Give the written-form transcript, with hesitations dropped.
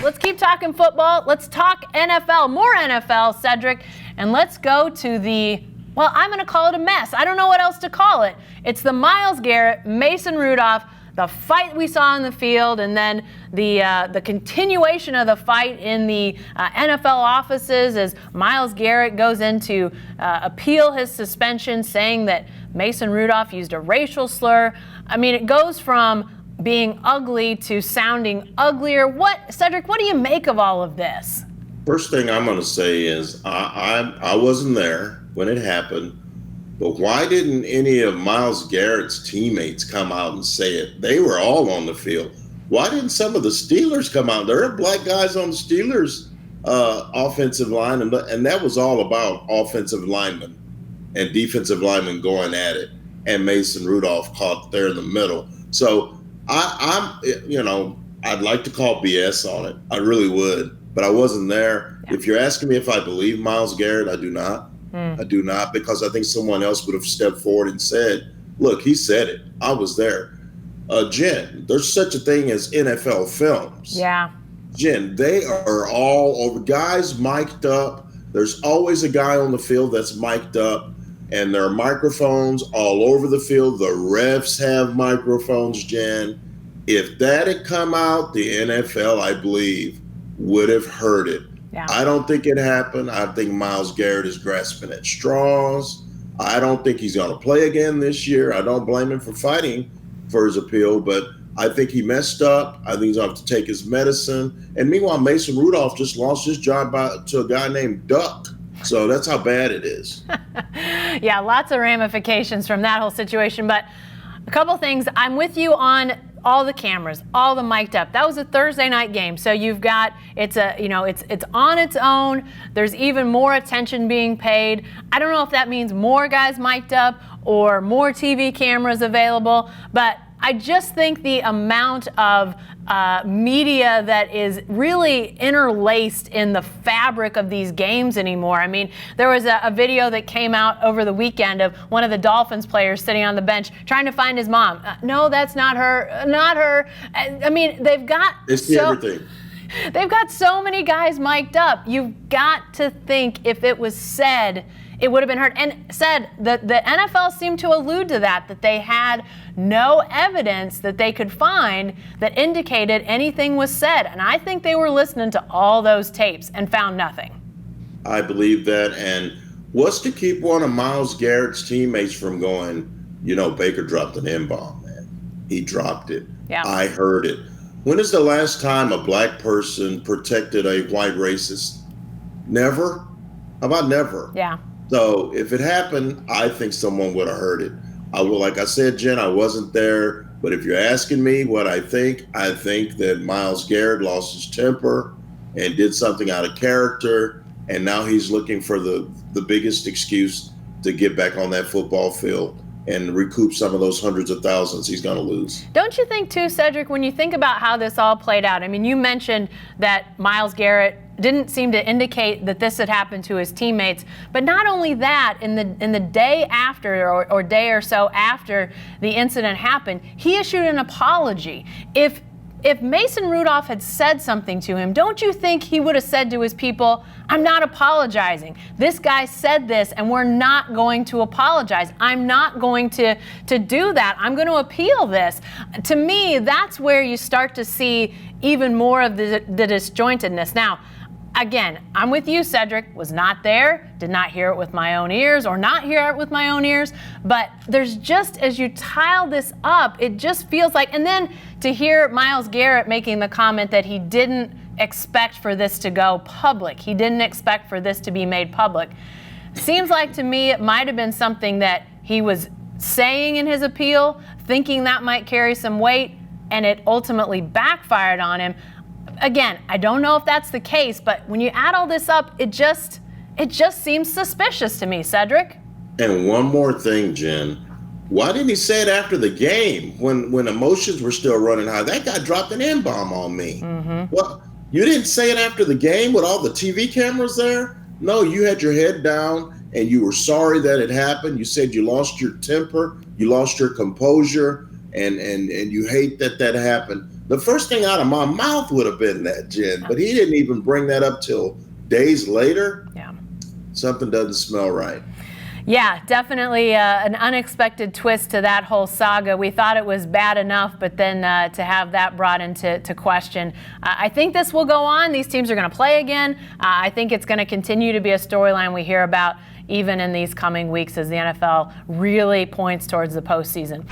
let's keep talking football. Let's talk NFL, more NFL, Cedric. And let's go to well, I'm going to call it a mess. I don't know what else to call it. It's the Myles Garrett, Mason Rudolph, the fight we saw on the field, and then the continuation of the fight in the NFL offices as Myles Garrett goes in to appeal his suspension, saying that Mason Rudolph used a racial slur. I mean, it goes from being ugly to sounding uglier. Cedric, what do you make of all of this? First thing I'm going to say is I wasn't there when it happened, but why didn't any of Myles Garrett's teammates come out and say it? They were all on the field. Why didn't some of the Steelers come out? There are black guys on the Steelers offensive line, and that was all about offensive linemen and defensive linemen going at it, and Mason Rudolph caught there in the middle. So I'd like to call BS on it. I really would, but I wasn't there. Yeah. If you're asking me if I believe Myles Garrett, I do not. I do not, because I think someone else would have stepped forward and said, look, he said it. I was there. Jen, there's such a thing as NFL films. Yeah. Jen, they are all over. Guys mic'd up. There's always a guy on the field that's mic'd up, and there are microphones all over the field. The refs have microphones, Jen. If that had come out, the NFL, I believe, would have heard it. Yeah. I don't think it happened. I think Myles Garrett is grasping at straws. I don't think he's going to play again this year. I don't blame him for fighting for his appeal, but I think he messed up. I think he's going to have to take his medicine. And meanwhile, Mason Rudolph just lost his job to a guy named Duck. So that's how bad it is. Yeah, lots of ramifications from that whole situation. But a couple things. I'm with you on all the cameras, all the mic'd up. That was a Thursday night game. So you've got, it's on its own. There's even more attention being paid. I don't know if that means more guys mic'd up or more TV cameras available, but I just think the amount of media that is really interlaced in the fabric of these games anymore. I mean, there was a video that came out over the weekend of one of the Dolphins players sitting on the bench trying to find his mom. No, that's not her. Not her. I mean, they've got everything. They've got so many guys mic'd up. You've got to think if it was said, it would have been heard. And said that the NFL seemed to allude to that they had no evidence that they could find that indicated anything was said. And I think they were listening to all those tapes and found nothing. I believe that. And what's to keep one of Myles Garrett's teammates from going, Baker dropped an M-bomb, man. He dropped it. Yeah. I heard it. When is the last time a black person protected a white racist? Never? How about never? Yeah. So if it happened, I think someone would have heard it. Like I said, Jen, I wasn't there. But if you're asking me what I think that Myles Garrett lost his temper and did something out of character. And now he's looking for the biggest excuse to get back on that football field and recoup some of those hundreds of thousands he's going to lose. Don't you think, too, Cedric, when you think about how this all played out, I mean, you mentioned that Myles Garrett didn't seem to indicate that this had happened to his teammates. But not only that, in the day after or day or so after the incident happened, he issued an apology. If Mason Rudolph had said something to him, don't you think he would have said to his people, I'm not apologizing. This guy said this, and we're not going to apologize. I'm not going to do that. I'm going to appeal this. To me, that's where you start to see even more of the disjointedness. Now, again, I'm with you, Cedric. Was not there, did not hear it with my own ears or not hear it with my own ears. But there's just, as you tile this up, it just feels like, and then to hear Myles Garrett making the comment that he didn't expect for this to go public. He didn't expect for this to be made public. Seems like to me it might have been something that he was saying in his appeal, thinking that might carry some weight, and it ultimately backfired on him. Again, I don't know if that's the case, but when you add all this up, it just seems suspicious to me, Cedric. And one more thing, Jen. Why didn't he say it after the game when emotions were still running high? That guy dropped an M-bomb on me. Mm-hmm. Well, you didn't say it after the game with all the TV cameras there? No, you had your head down and you were sorry that it happened. You said you lost your temper, you lost your composure, and you hate that happened. the first thing out of my mouth would have been that, Jen. But he didn't even bring that up till days later. Yeah. Something doesn't smell right. Yeah, definitely an unexpected twist to that whole saga. We thought it was bad enough, but then to have that brought into question. I think this will go on. These teams are going to play again. I think it's going to continue to be a storyline we hear about even in these coming weeks as the NFL really points towards the postseason.